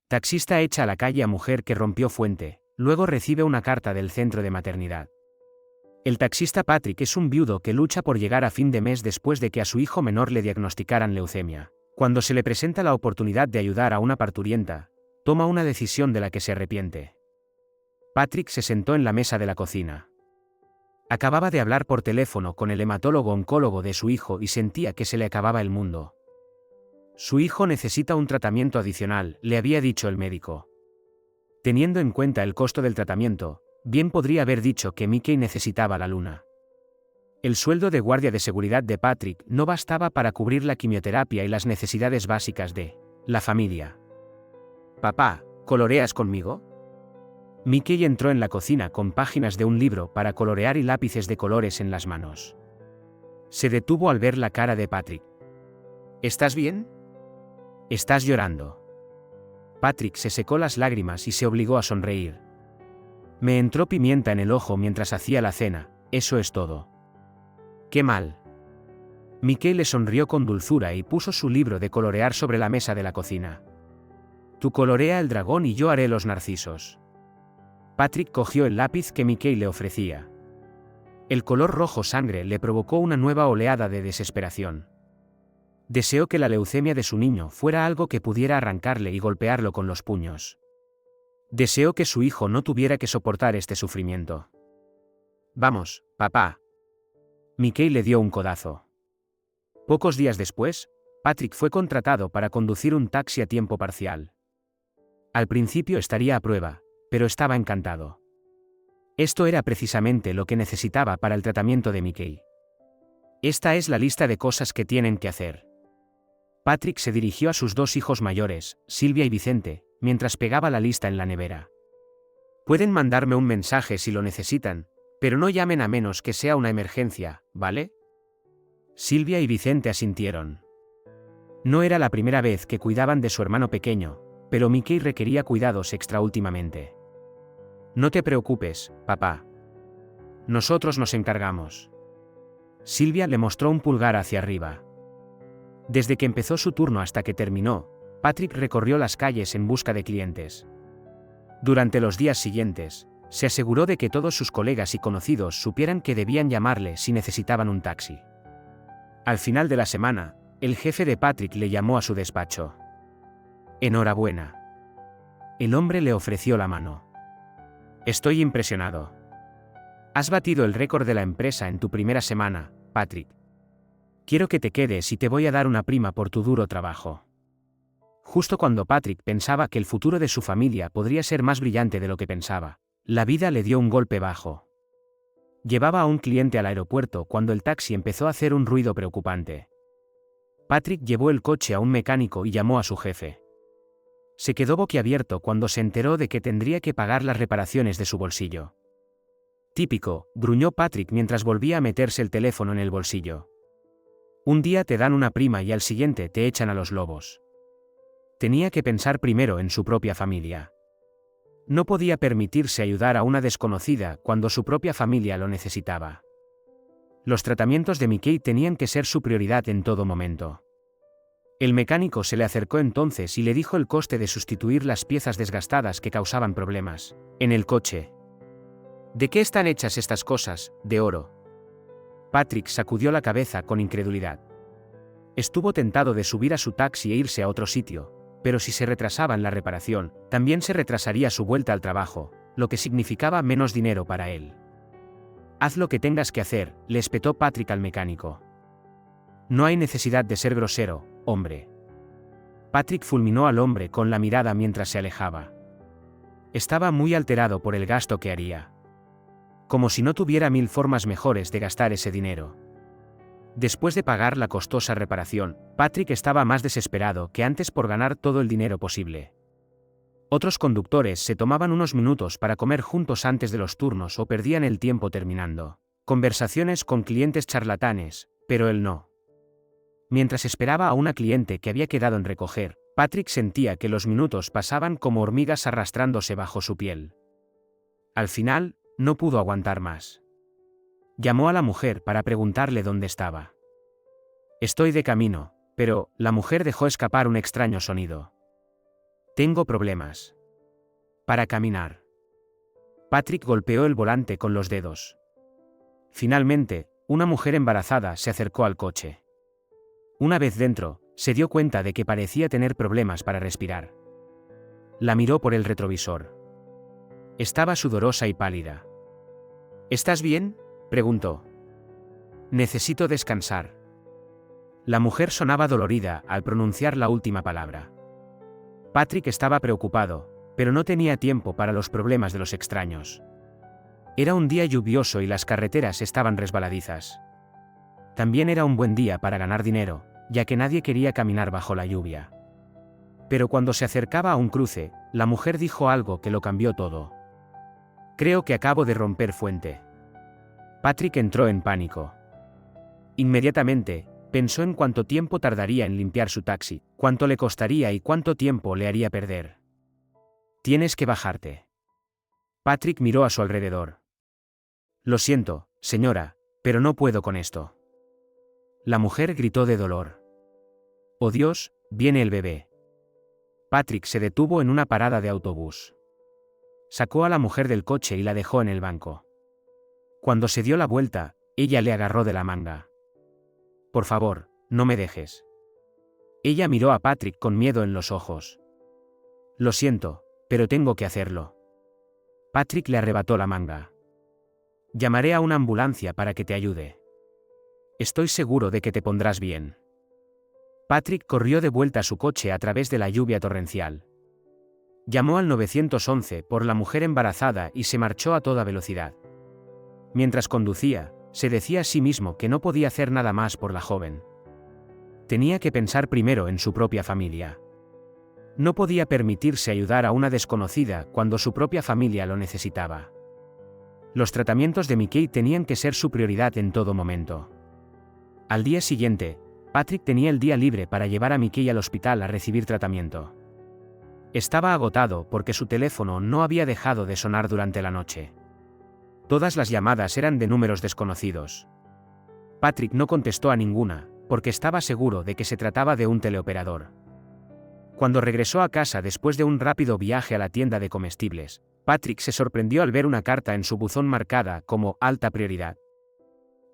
Taxista echa a la calle a mujer que rompió fuente, luego recibe una carta del centro de maternidad. El taxista Patrick es un viudo que lucha por llegar a fin de mes después de que a su hijo menor le diagnosticaran leucemia. Cuando se le presenta la oportunidad de ayudar a una parturienta, toma una decisión de la que se arrepiente. Patrick se sentó en la mesa de la cocina. Acababa de hablar por teléfono con el hematólogo-oncólogo de su hijo y sentía que se le acababa el mundo. Su hijo necesita un tratamiento adicional, le había dicho el médico. Teniendo en cuenta el costo del tratamiento, bien podría haber dicho que Mickey necesitaba la luna. El sueldo de guardia de seguridad de Patrick no bastaba para cubrir la quimioterapia y las necesidades básicas de la familia. «Papá, ¿coloreas conmigo?» Mickey entró en la cocina con páginas de un libro para colorear y lápices de colores en las manos. Se detuvo al ver la cara de Patrick. «¿Estás bien?» «Estás llorando». Patrick se secó las lágrimas y se obligó a sonreír. «Me entró pimienta en el ojo mientras hacía la cena, eso es todo». «Qué mal». Mickey le sonrió con dulzura y puso su libro de colorear sobre la mesa de la cocina. «Tú colorea el dragón y yo haré los narcisos». Patrick cogió el lápiz que Mickey le ofrecía. El color rojo sangre le provocó una nueva oleada de desesperación. Deseó que la leucemia de su niño fuera algo que pudiera arrancarle y golpearlo con los puños. Deseó que su hijo no tuviera que soportar este sufrimiento. «Vamos, papá». Mickey le dio un codazo. Pocos días después, Patrick fue contratado para conducir un taxi a tiempo parcial. Al principio estaría a prueba, pero estaba encantado. Esto era precisamente lo que necesitaba para el tratamiento de Mickey. Esta es la lista de cosas que tienen que hacer. Patrick se dirigió a sus dos hijos mayores, Silvia y Vicente, mientras pegaba la lista en la nevera. Pueden mandarme un mensaje si lo necesitan, pero no llamen a menos que sea una emergencia, ¿vale? Silvia y Vicente asintieron. No era la primera vez que cuidaban de su hermano pequeño, pero Mickey requería cuidados extra últimamente. No te preocupes, papá. Nosotros nos encargamos. Silvia le mostró un pulgar hacia arriba. Desde que empezó su turno hasta que terminó, Patrick recorrió las calles en busca de clientes. Durante los días siguientes, se aseguró de que todos sus colegas y conocidos supieran que debían llamarle si necesitaban un taxi. Al final de la semana, el jefe de Patrick le llamó a su despacho. «Enhorabuena». El hombre le ofreció la mano. «Estoy impresionado. Has batido el récord de la empresa en tu primera semana, Patrick. Quiero que te quedes y te voy a dar una prima por tu duro trabajo». Justo cuando Patrick pensaba que el futuro de su familia podría ser más brillante de lo que pensaba, la vida le dio un golpe bajo. Llevaba a un cliente al aeropuerto cuando el taxi empezó a hacer un ruido preocupante. Patrick llevó el coche a un mecánico y llamó a su jefe. Se quedó boquiabierto cuando se enteró de que tendría que pagar las reparaciones de su bolsillo. «Típico», gruñó Patrick mientras volvía a meterse el teléfono en el bolsillo. «Un día te dan una prima y al siguiente te echan a los lobos». Tenía que pensar primero en su propia familia. No podía permitirse ayudar a una desconocida cuando su propia familia lo necesitaba. Los tratamientos de Mickey tenían que ser su prioridad en todo momento. El mecánico se le acercó entonces y le dijo el coste de sustituir las piezas desgastadas que causaban problemas en el coche. «¿De qué están hechas estas cosas? De oro». Patrick sacudió la cabeza con incredulidad. Estuvo tentado de subir a su taxi e irse a otro sitio, pero si se retrasaba en la reparación, también se retrasaría su vuelta al trabajo, lo que significaba menos dinero para él. «Haz lo que tengas que hacer», le espetó Patrick al mecánico. «No hay necesidad de ser grosero, hombre». Patrick fulminó al hombre con la mirada mientras se alejaba. Estaba muy alterado por el gasto que haría. Como si no tuviera 1000 formas mejores de gastar ese dinero. Después de pagar la costosa reparación, Patrick estaba más desesperado que antes por ganar todo el dinero posible. Otros conductores se tomaban unos minutos para comer juntos antes de los turnos o perdían el tiempo terminando conversaciones con clientes charlatanes, pero él no. Mientras esperaba a una cliente que había quedado en recoger, Patrick sentía que los minutos pasaban como hormigas arrastrándose bajo su piel. Al final, no pudo aguantar más. Llamó a la mujer para preguntarle dónde estaba. «Estoy de camino», pero la mujer dejó escapar un extraño sonido. Tengo problemas. Para caminar. Patrick golpeó el volante con los dedos. Finalmente, una mujer embarazada se acercó al coche. Una vez dentro, se dio cuenta de que parecía tener problemas para respirar. La miró por el retrovisor. Estaba sudorosa y pálida. ¿Estás bien?, preguntó. Necesito descansar. La mujer sonaba dolorida al pronunciar la última palabra. Patrick estaba preocupado, pero no tenía tiempo para los problemas de los extraños. Era un día lluvioso y las carreteras estaban resbaladizas. También era un buen día para ganar dinero, ya que nadie quería caminar bajo la lluvia. Pero cuando se acercaba a un cruce, la mujer dijo algo que lo cambió todo. Creo que acabo de romper fuente. Patrick entró en pánico. Inmediatamente, pensó en cuánto tiempo tardaría en limpiar su taxi, cuánto le costaría y cuánto tiempo le haría perder. Tienes que bajarte. Patrick miró a su alrededor. Lo siento, señora, pero no puedo con esto. La mujer gritó de dolor. Oh Dios, viene el bebé. Patrick se detuvo en una parada de autobús. Sacó a la mujer del coche y la dejó en el banco. Cuando se dio la vuelta, ella le agarró de la manga. Por favor, no me dejes. Ella miró a Patrick con miedo en los ojos. Lo siento, pero tengo que hacerlo. Patrick le arrebató la manga. Llamaré a una ambulancia para que te ayude. Estoy seguro de que te pondrás bien. Patrick corrió de vuelta a su coche a través de la lluvia torrencial. Llamó al 911 por la mujer embarazada y se marchó a toda velocidad. Mientras conducía, se decía a sí mismo que no podía hacer nada más por la joven. Tenía que pensar primero en su propia familia. No podía permitirse ayudar a una desconocida cuando su propia familia lo necesitaba. Los tratamientos de Mickey tenían que ser su prioridad en todo momento. Al día siguiente, Patrick tenía el día libre para llevar a Mickey al hospital a recibir tratamiento. Estaba agotado porque su teléfono no había dejado de sonar durante la noche. Todas las llamadas eran de números desconocidos. Patrick no contestó a ninguna, porque estaba seguro de que se trataba de un teleoperador. Cuando regresó a casa después de un rápido viaje a la tienda de comestibles, Patrick se sorprendió al ver una carta en su buzón marcada como alta prioridad.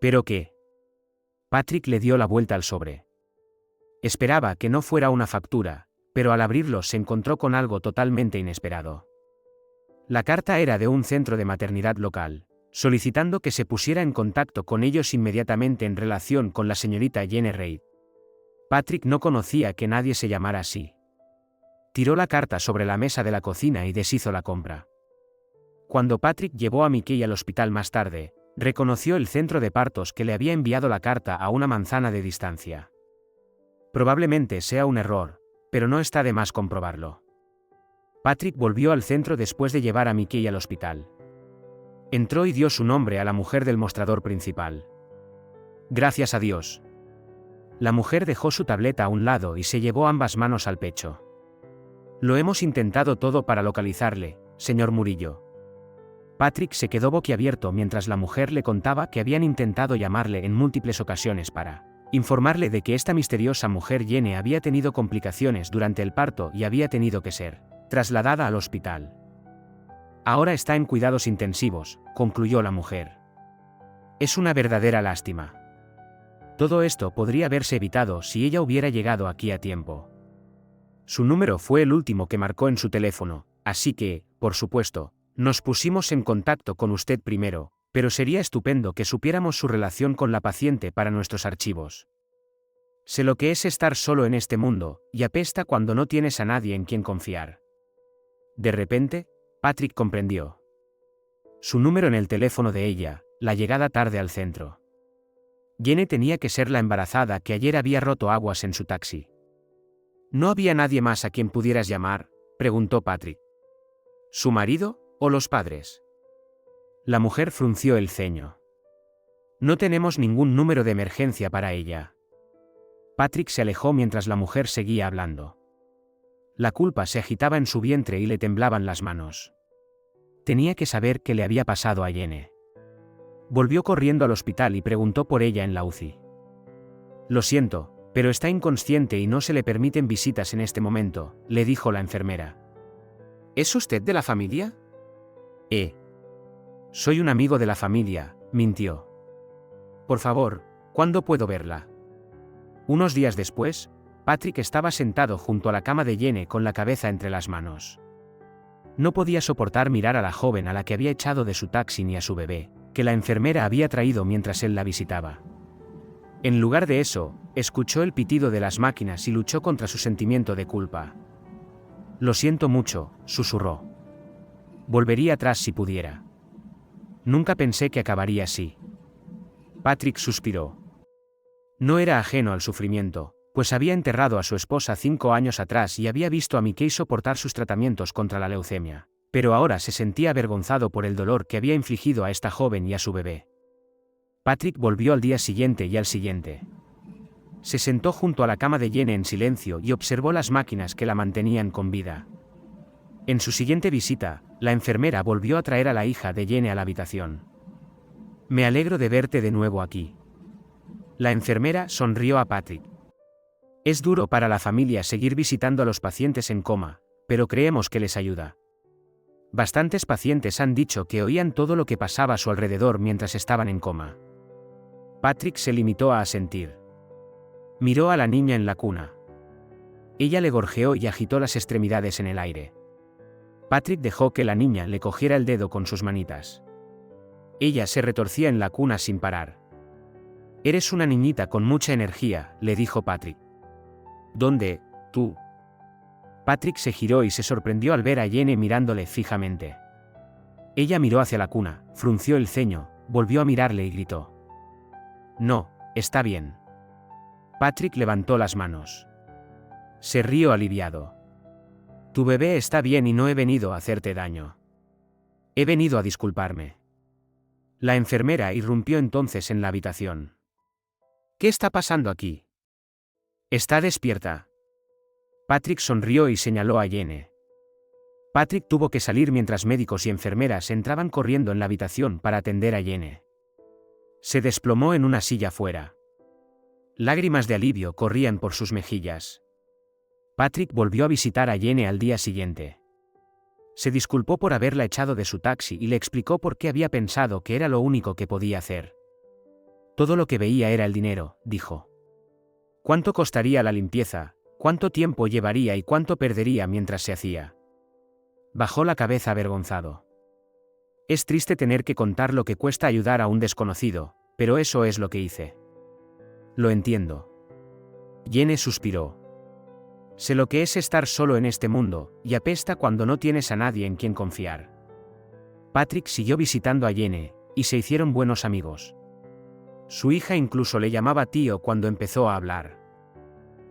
¿Pero qué? Patrick le dio la vuelta al sobre. Esperaba que no fuera una factura, pero al abrirlo se encontró con algo totalmente inesperado. La carta era de un centro de maternidad local, solicitando que se pusiera en contacto con ellos inmediatamente en relación con la señorita Jenny Reid. Patrick no conocía que nadie se llamara así. Tiró la carta sobre la mesa de la cocina y deshizo la compra. Cuando Patrick llevó a Mickey al hospital más tarde, reconoció el centro de partos que le había enviado la carta a una manzana de distancia. Probablemente sea un error, pero no está de más comprobarlo. Patrick volvió al centro después de llevar a Mickey al hospital. Entró y dio su nombre a la mujer del mostrador principal. Gracias a Dios. La mujer dejó su tableta a un lado y se llevó ambas manos al pecho. Lo hemos intentado todo para localizarle, señor Murillo. Patrick se quedó boquiabierto mientras la mujer le contaba que habían intentado llamarle en múltiples ocasiones para informarle de que esta misteriosa mujer Jenny había tenido complicaciones durante el parto y había tenido que ser trasladada al hospital. Ahora está en cuidados intensivos, concluyó la mujer. Es una verdadera lástima. Todo esto podría haberse evitado si ella hubiera llegado aquí a tiempo. Su número fue el último que marcó en su teléfono, así que, por supuesto, nos pusimos en contacto con usted primero, pero sería estupendo que supiéramos su relación con la paciente para nuestros archivos. Sé lo que es estar solo en este mundo, y apesta cuando no tienes a nadie en quien confiar. De repente, Patrick comprendió. Su número en el teléfono de ella, la llegada tarde al centro. Jenny tenía que ser la embarazada que ayer había roto aguas en su taxi. ¿No había nadie más a quien pudieras llamar?, preguntó Patrick. ¿Su marido o los padres? La mujer frunció el ceño. No tenemos ningún número de emergencia para ella. Patrick se alejó mientras la mujer seguía hablando. La culpa se agitaba en su vientre y le temblaban las manos. Tenía que saber qué le había pasado a Jenny. Volvió corriendo al hospital y preguntó por ella en la UCI. Lo siento, Pero está inconsciente y no se le permiten visitas en este momento, le dijo la enfermera. ¿Es usted de la familia? Soy un amigo de la familia, mintió. Por favor, ¿cuándo puedo verla? Unos días después, Patrick estaba sentado junto a la cama de Jenny con la cabeza entre las manos. No podía soportar mirar a la joven a la que había echado de su taxi ni a su bebé, que la enfermera había traído mientras él la visitaba. En lugar de eso, escuchó el pitido de las máquinas y luchó contra su sentimiento de culpa. Lo siento mucho, susurró. Volvería atrás si pudiera. Nunca pensé que acabaría así. Patrick suspiró. No era ajeno al sufrimiento, pues había enterrado a su esposa 5 años atrás y había visto a Mickey soportar sus tratamientos contra la leucemia, pero ahora se sentía avergonzado por el dolor que había infligido a esta joven y a su bebé. Patrick volvió al día siguiente y al siguiente. Se sentó junto a la cama de Jenny en silencio y observó las máquinas que la mantenían con vida. En su siguiente visita, la enfermera volvió a traer a la hija de Jenny a la habitación. Me alegro de verte de nuevo aquí. La enfermera sonrió a Patrick. Es duro para la familia seguir visitando a los pacientes en coma, pero creemos que les ayuda. Bastantes pacientes han dicho que oían todo lo que pasaba a su alrededor mientras estaban en coma. Patrick se limitó a asentir. Miró a la niña en la cuna. Ella le gorjeó y agitó las extremidades en el aire. Patrick dejó que la niña le cogiera el dedo con sus manitas. Ella se retorcía en la cuna sin parar. Eres una niñita con mucha energía, le dijo Patrick. ¿Dónde, tú? Patrick se giró y se sorprendió al ver a Jenny mirándole fijamente. Ella miró hacia la cuna, frunció el ceño, volvió a mirarle y gritó. No, está bien. Patrick levantó las manos. Se rió aliviado. Tu bebé está bien y no he venido a hacerte daño. He venido a disculparme. La enfermera irrumpió entonces en la habitación. ¿Qué está pasando aquí? Está despierta. Patrick sonrió y señaló a Jenny. Patrick tuvo que salir mientras médicos y enfermeras entraban corriendo en la habitación para atender a Jenny. Se desplomó en una silla fuera. Lágrimas de alivio corrían por sus mejillas. Patrick volvió a visitar a Jenny al día siguiente. Se disculpó por haberla echado de su taxi y le explicó por qué había pensado que era lo único que podía hacer. Todo lo que veía era el dinero, dijo. ¿Cuánto costaría la limpieza? ¿Cuánto tiempo llevaría y cuánto perdería mientras se hacía? Bajó la cabeza avergonzado. Es triste tener que contar lo que cuesta ayudar a un desconocido, pero eso es lo que hice. Lo entiendo. Jenny suspiró. Sé lo que es estar solo en este mundo, y apesta cuando no tienes a nadie en quien confiar. Patrick siguió visitando a Jenny, y se hicieron buenos amigos. Su hija incluso le llamaba tío cuando empezó a hablar.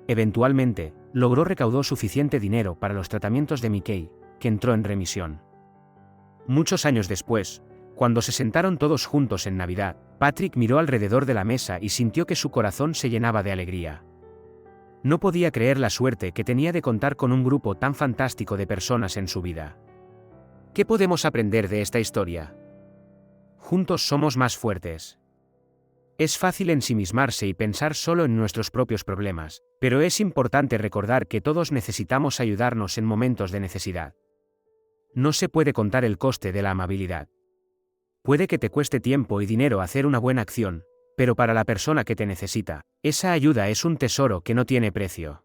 Eventualmente, recaudó suficiente dinero para los tratamientos de Mickey, que entró en remisión. Muchos años después, cuando se sentaron todos juntos en Navidad, Patrick miró alrededor de la mesa y sintió que su corazón se llenaba de alegría. No podía creer la suerte que tenía de contar con un grupo tan fantástico de personas en su vida. ¿Qué podemos aprender de esta historia? Juntos somos más fuertes. Es fácil ensimismarse y pensar solo en nuestros propios problemas, pero es importante recordar que todos necesitamos ayudarnos en momentos de necesidad. No se puede contar el coste de la amabilidad. Puede que te cueste tiempo y dinero hacer una buena acción, pero para la persona que te necesita, esa ayuda es un tesoro que no tiene precio.